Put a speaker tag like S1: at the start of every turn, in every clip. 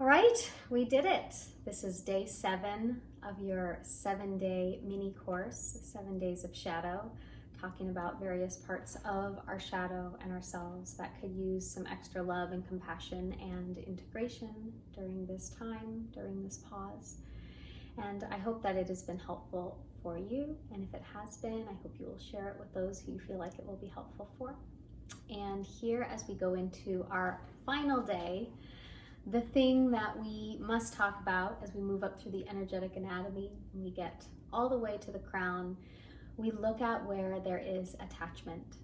S1: All right, we did it. This is day 7 of your 7-day mini course, 7 Days of Shadow, talking about various parts of our shadow and ourselves that could use some extra love and compassion and integration during this time, during this pause. And I hope that it has been helpful for you. And if it has been, I hope you will share it with those who you feel like it will be helpful for. And here, as we go into our final day, the thing that we must talk about as we move up through the energetic anatomy and we get all the way to the crown, we look at where there is attachment,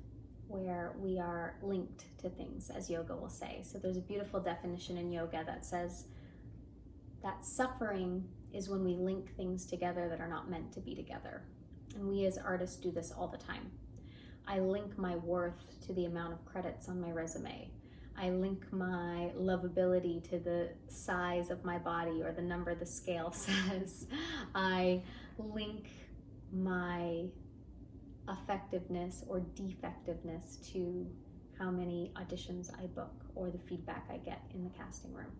S1: where we are linked to things, as yoga will say. So there's a beautiful definition in yoga that says that suffering is when we link things together that are not meant to be together. And we as artists do this all the time. I link my worth to the amount of credits on my resume. I link my lovability to the size of my body or the number the scale says. I link my effectiveness or defectiveness to how many auditions I book or the feedback I get in the casting room.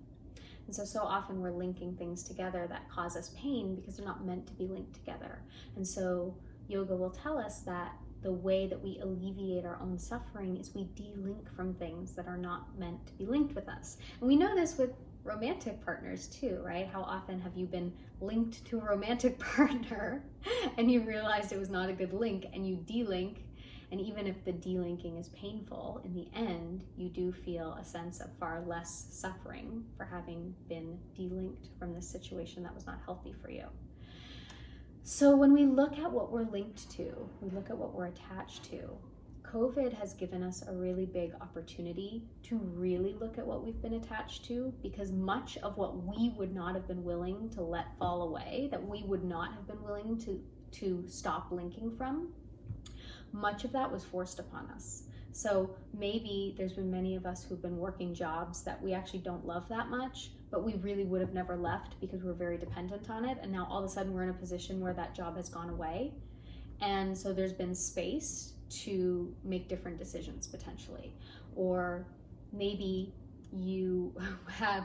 S1: And so often we're linking things together that cause us pain because they're not meant to be linked together. And so yoga will tell us that the way that we alleviate our own suffering is we de-link from things that are not meant to be linked with us. And we know this with romantic partners too, right? How often have you been linked to a romantic partner and you realized it was not a good link and you de-link, and even if the de-linking is painful, in the end, you do feel a sense of far less suffering for having been de-linked from this situation that was not healthy for you. So when we look at what we're linked to, we look at what we're attached to, COVID has given us a really big opportunity to really look at what we've been attached to, because much of what we would not have been willing to let fall away, that we would not have been willing to stop linking from, much of that was forced upon us. So maybe there's been many of us who've been working jobs that we actually don't love that much, but we really would have never left because we're very dependent on it. And now all of a sudden we're in a position where that job has gone away. And so there's been space to make different decisions potentially. Or maybe you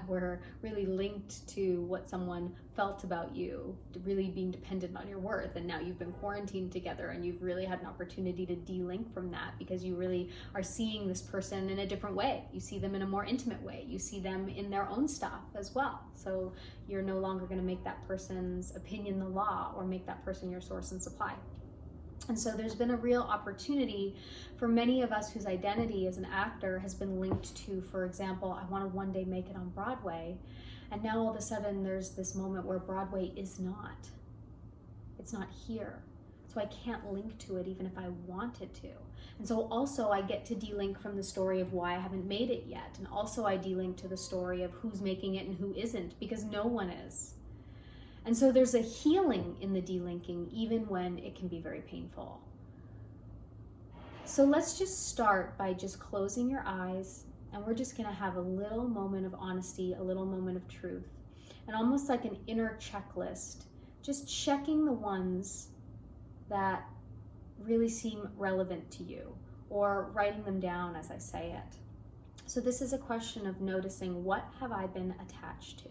S1: were really linked to what someone felt about you, really being dependent on your worth, and now you've been quarantined together and you've really had an opportunity to de-link from that because you really are seeing this person in a different way. You see them in a more intimate way. You see them in their own stuff as well. So you're no longer going to make that person's opinion the law or make that person your source and supply. And so there's been a real opportunity for many of us whose identity as an actor has been linked to, for example, I want to one day make it on Broadway. And now all of a sudden there's this moment where Broadway is not. It's not here. So I can't link to it even if I wanted to. And so also I get to de-link from the story of why I haven't made it yet. And also I de-link to the story of who's making it and who isn't, because no one is. And so there's a healing in the de-linking, even when it can be very painful. So let's just start by just closing your eyes, and we're just gonna have a little moment of honesty, a little moment of truth, and almost like an inner checklist, just checking the ones that really seem relevant to you, or writing them down as I say it. So this is a question of noticing, what have I been attached to?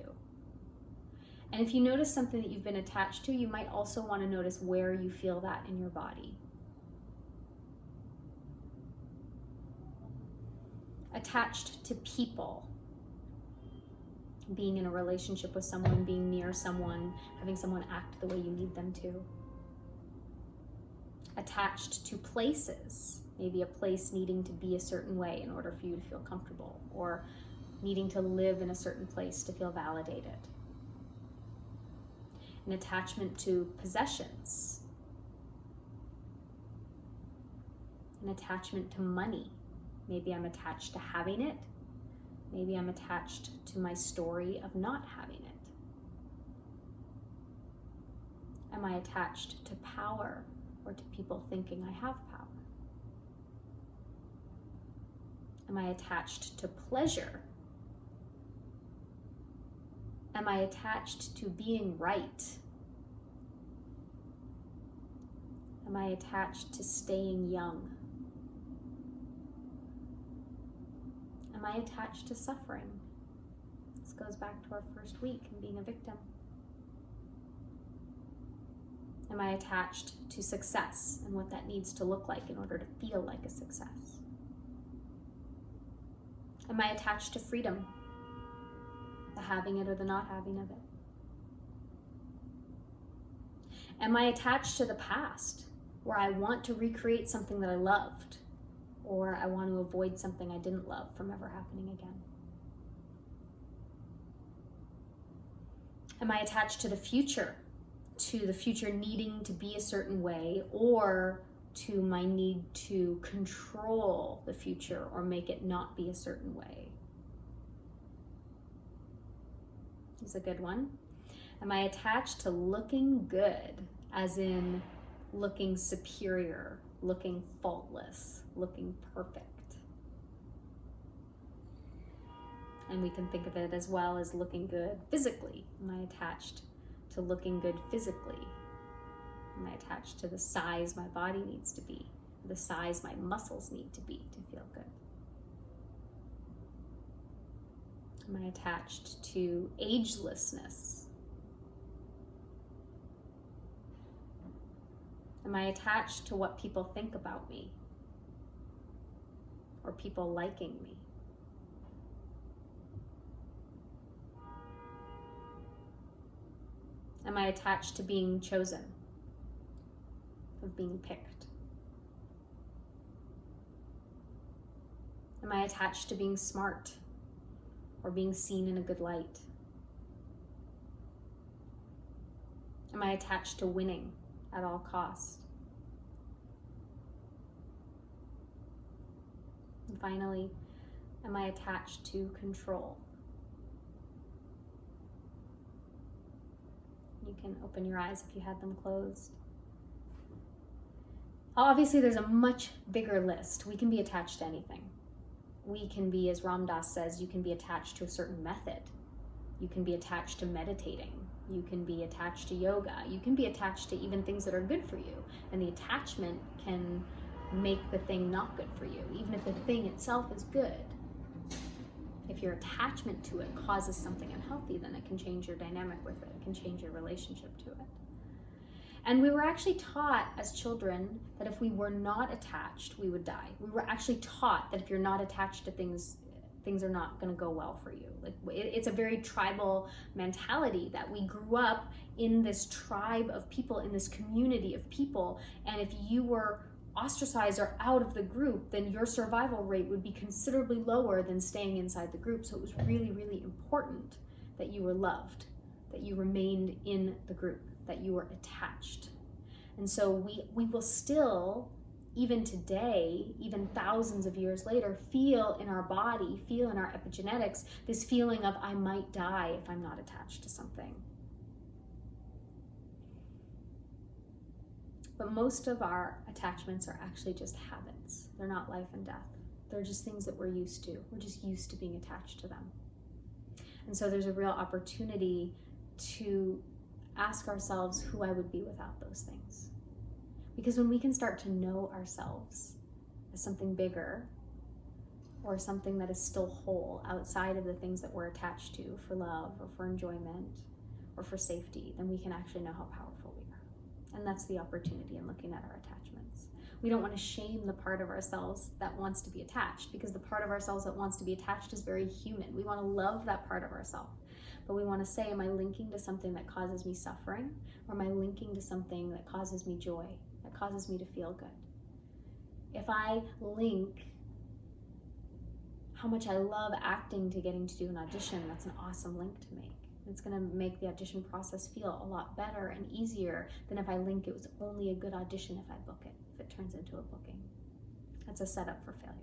S1: And if you notice something that you've been attached to, you might also want to notice where you feel that in your body. Attached to people, being in a relationship with someone, being near someone, having someone act the way you need them to. Attached to places, maybe a place needing to be a certain way in order for you to feel comfortable, or needing to live in a certain place to feel validated. An attachment to possessions, an attachment to money. Maybe I'm attached to having it. Maybe I'm attached to my story of not having it. Am I attached to power or to people thinking I have power? Am I attached to pleasure? Am I attached to being right? Am I attached to staying young? Am I attached to suffering? This goes back to our first week and being a victim. Am I attached to success and what that needs to look like in order to feel like a success? Am I attached to freedom, the having it or the not having of it? Am I attached to the past, where I want to recreate something that I loved, or I want to avoid something I didn't love from ever happening again? Am I attached to the future needing to be a certain way, or to my need to control the future or make it not be a certain way? This is a good one. Am I attached to looking good, as in looking superior, looking faultless, looking perfect? And we can think of it as well as looking good physically. Am I attached to looking good physically? Am I attached to the size my body needs to be, the size my muscles need to be to feel good? Am I attached to agelessness? Am I attached to what people think about me, or people liking me? Am I attached to being chosen, of being picked? Am I attached to being smart or being seen in a good light? Am I attached to winning at all costs? And finally, am I attached to control? You can open your eyes if you had them closed. Obviously, there's a much bigger list. We can be attached to anything. We can be, as Ram Dass says, you can be attached to a certain method. You can be attached to meditating. You can be attached to yoga. You can be attached to even things that are good for you. And the attachment can make the thing not good for you, even if the thing itself is good. If your attachment to it causes something unhealthy, then it can change your dynamic with it. It can change your relationship to it. And we were actually taught as children that if we were not attached, we would die. We were actually taught that if you're not attached to things, things are not going to go well for you. Like, it's a very tribal mentality that we grew up in this tribe of people, in this community of people. And if you were ostracized or out of the group, then your survival rate would be considerably lower than staying inside the group. So it was really, really important that you were loved, that you remained in the group, that you were attached. And so we will still, even today, even thousands of years later, feel in our body, feel in our epigenetics, this feeling of I might die if I'm not attached to something. But most of our attachments are actually just habits. They're not life and death. They're just things that we're used to. We're just used to being attached to them. And so there's a real opportunity to ask ourselves who I would be without those things. Because when we can start to know ourselves as something bigger, or something that is still whole outside of the things that we're attached to for love or for enjoyment or for safety, then we can actually know how powerful we are. And that's the opportunity in looking at our attachments. We don't want to shame the part of ourselves that wants to be attached, because the part of ourselves that wants to be attached is very human. We want to love that part of ourselves. But we want to say, am I linking to something that causes me suffering? Or am I linking to something that causes me joy, that causes me to feel good? If I link how much I love acting to getting to do an audition, that's an awesome link to make. It's going to make the audition process feel a lot better and easier than if I link it was only a good audition if I book it, if it turns into a booking. That's a setup for failure.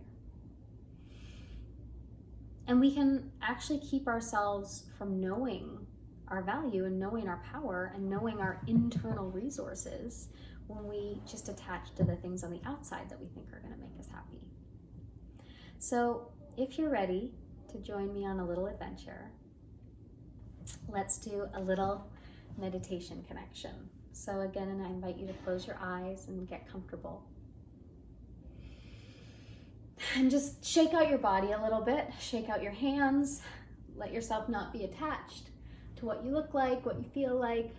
S1: And we can actually keep ourselves from knowing our value and knowing our power and knowing our internal resources when we just attach to the things on the outside that we think are going to make us happy. So if you're ready to join me on a little adventure, let's do a little meditation connection. So again, and I invite you to close your eyes and get comfortable. And just shake out your body a little bit. Shake out your hands. Let yourself not be attached to what you look like, what you feel like.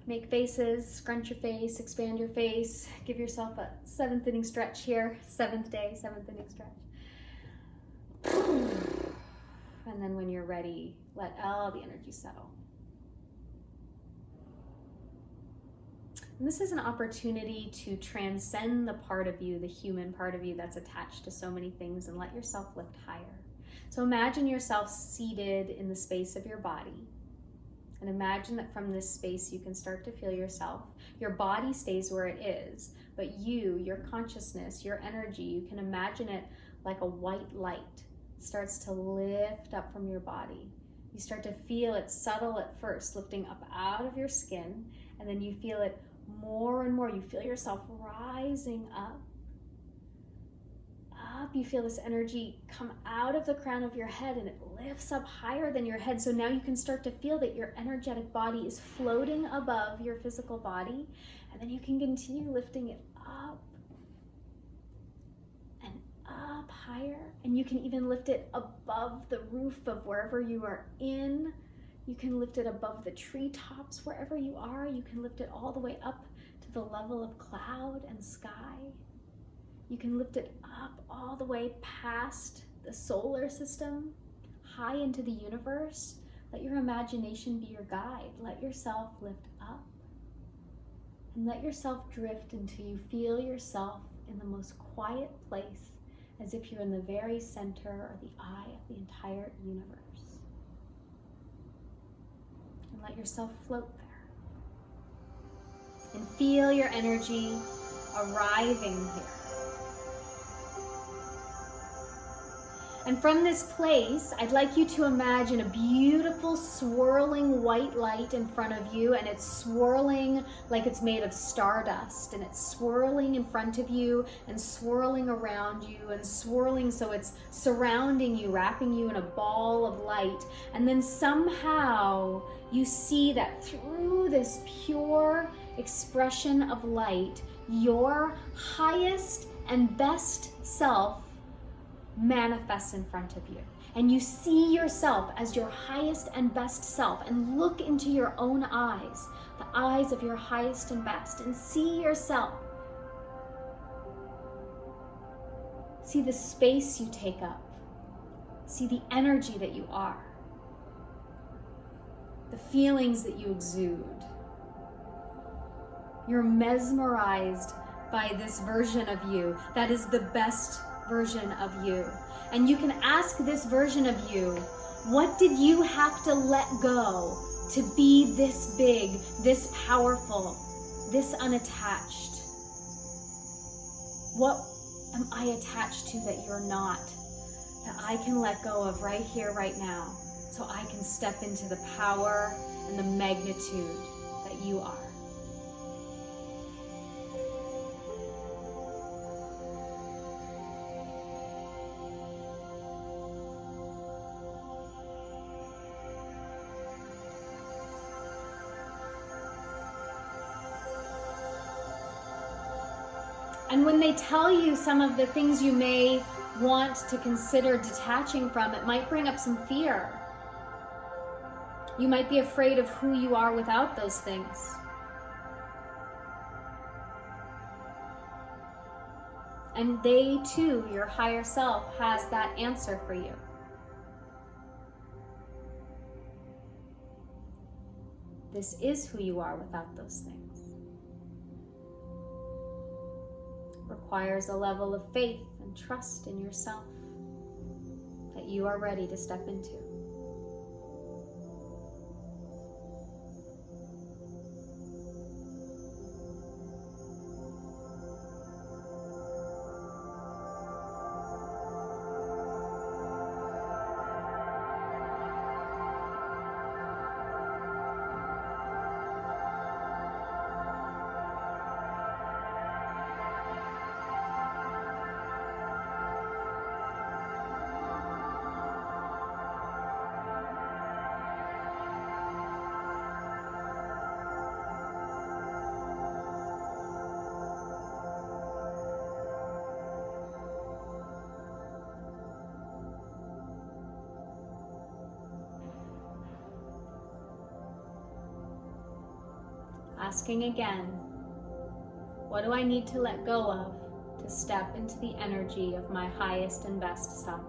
S1: Make faces, scrunch your face, expand your face. Give yourself a 7th inning stretch here. 7th day, 7th inning stretch. And then when you're ready, let all the energy settle. And this is an opportunity to transcend the part of you, the human part of you that's attached to so many things, and let yourself lift higher. So imagine yourself seated in the space of your body. And imagine that from this space you can start to feel yourself. Your body stays where it is, but you, your consciousness, your energy, you can imagine it like a white light starts to lift up from your body. You start to feel it subtle at first, lifting up out of your skin, and then you feel it more and more. You feel yourself rising up. You feel this energy come out of the crown of your head, and it lifts up higher than your head. So now you can start to feel that your energetic body is floating above your physical body, and then you can continue lifting it up and up higher, and you can even lift it above the roof of wherever you are in. You can lift it above the treetops wherever you are. You can lift it all the way up to the level of cloud and sky. You can lift it up all the way past the solar system, high into the universe. Let your imagination be your guide. Let yourself lift up. And let yourself drift until you feel yourself in the most quiet place, as if you're in the very center or the eye of the entire universe. And let yourself float there. And feel your energy arriving here. And from this place, I'd like you to imagine a beautiful swirling white light in front of you, and it's swirling like it's made of stardust, and it's swirling in front of you and swirling around you and swirling so it's surrounding you, wrapping you in a ball of light. And then somehow you see that through this pure expression of light, your highest and best self manifests in front of you, and you see yourself as your highest and best self, and look into your own eyes, the eyes of your highest and best, and see yourself. See the space you take up. See the energy that you are, the feelings that you exude. You're mesmerized by this version of you that is the best version of you. And you can ask this version of you, what did you have to let go to be this big, this powerful, this unattached? What am I attached to that you're not, that I can let go of right here, right now, so I can step into the power and the magnitude that you are? And when they tell you some of the things you may want to consider detaching from, it might bring up some fear. You might be afraid of who you are without those things. And they too, your higher self, has that answer for you. This is who you are without those things. Requires a level of faith and trust in yourself that you are ready to step into. asking again, what do I need to let go of to step into the energy of my highest and best self?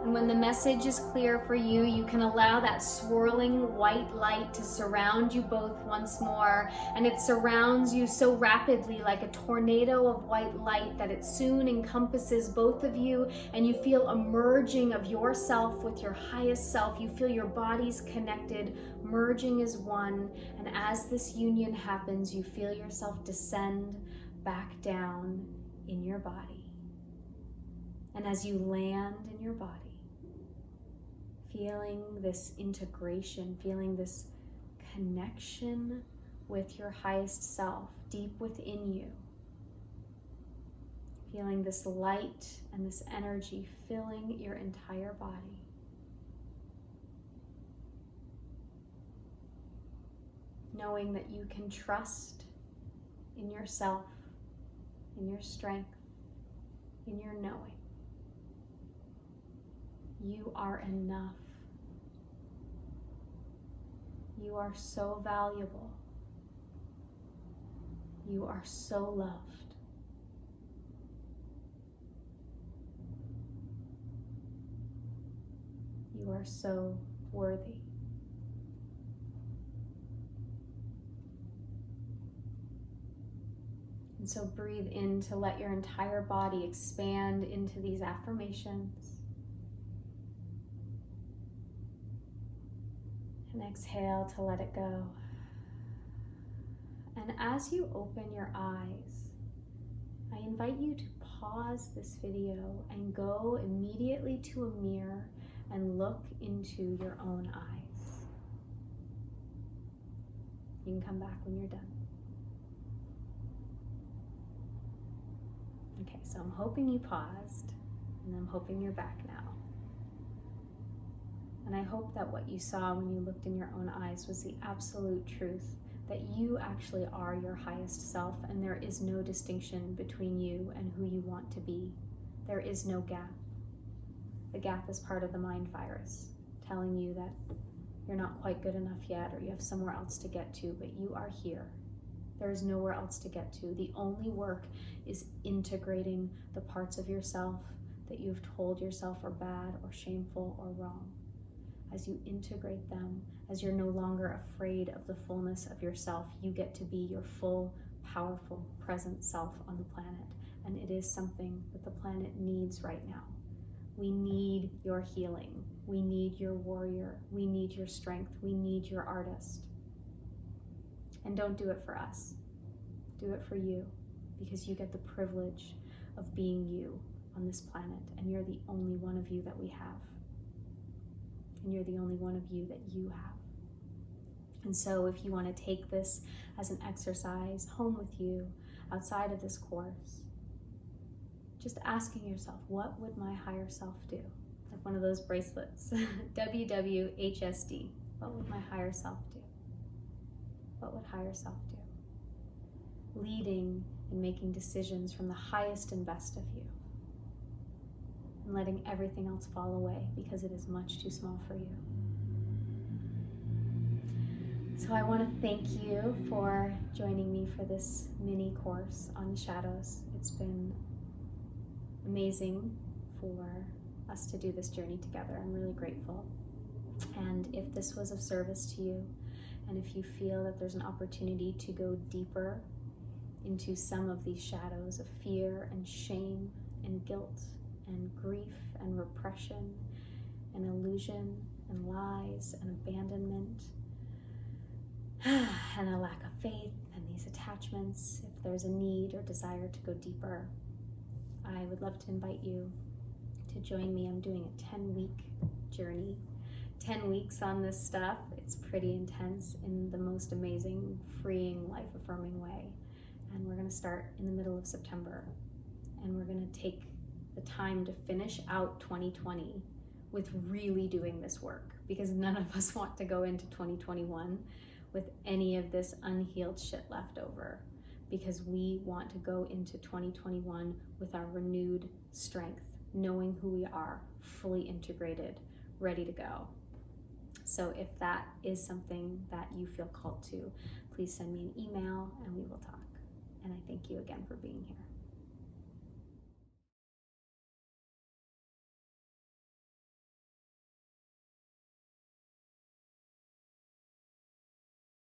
S1: And when the message is clear for you, you can allow that swirling white light to surround you both once more. And it surrounds you so rapidly like a tornado of white light that it soon encompasses both of you, and you feel a merging of yourself with your highest self. You feel your bodies connected, merging as one. And as this union happens, you feel yourself descend back down in your body. And as you land in your body, feeling this integration, feeling this connection with your highest self deep within you, feeling this light and this energy filling your entire body. Knowing that you can trust in yourself, in your strength, in your knowing. You are enough. You are so valuable. You are so loved. You are so worthy. And so breathe in to let your entire body expand into these affirmations. And exhale to let it go. And as you open your eyes, I invite you to pause this video and go immediately to a mirror and look into your own eyes. You can come back when you're done. Okay, so I'm hoping you paused, and I'm hoping you're back now. And I hope that what you saw when you looked in your own eyes was the absolute truth, that you actually are your highest self, and there is no distinction between you and who you want to be. There is no gap. The gap is part of the mind virus, telling you that you're not quite good enough yet, or you have somewhere else to get to, but you are here. There is nowhere else to get to. The only work is integrating the parts of yourself that you've told yourself are bad or shameful or wrong. As you integrate them, as you're no longer afraid of the fullness of yourself, you get to be your full, powerful, present self on the planet. And it is something that the planet needs right now. We need your healing. We need your warrior. We need your strength. We need your artist. And don't do it for us. Do it for you, because you get the privilege of being you on this planet, and you're the only one of you that we have. And you're the only one of you that you have. And so if you want to take this as an exercise home with you outside of this course, just asking yourself, what would my higher self do? Like one of those bracelets, WWHSD. What would my higher self do? What would higher self do? Leading and making decisions from the highest and best of you, and letting everything else fall away because it is much too small for you. So I want to thank you for joining me for this mini course on the shadows. It's been amazing for us to do this journey together. I'm really grateful. And if this was of service to you, and if you feel that there's an opportunity to go deeper into some of these shadows of fear and shame and guilt and grief and repression and illusion and lies and abandonment and a lack of faith and these attachments, if there's a need or desire to go deeper, I would love to invite you to join me. I'm doing a 10-week journey, 10 weeks on this stuff. It's pretty intense in the most amazing, freeing, life-affirming way. And we're going to start in the middle of September. And we're going to take the time to finish out 2020 with really doing this work, because none of us want to go into 2021 with any of this unhealed shit left over, because we want to go into 2021 with our renewed strength, knowing who we are, fully integrated, ready to go. So if that is something that you feel called to, please send me an email and we will talk. And I thank you again for being here.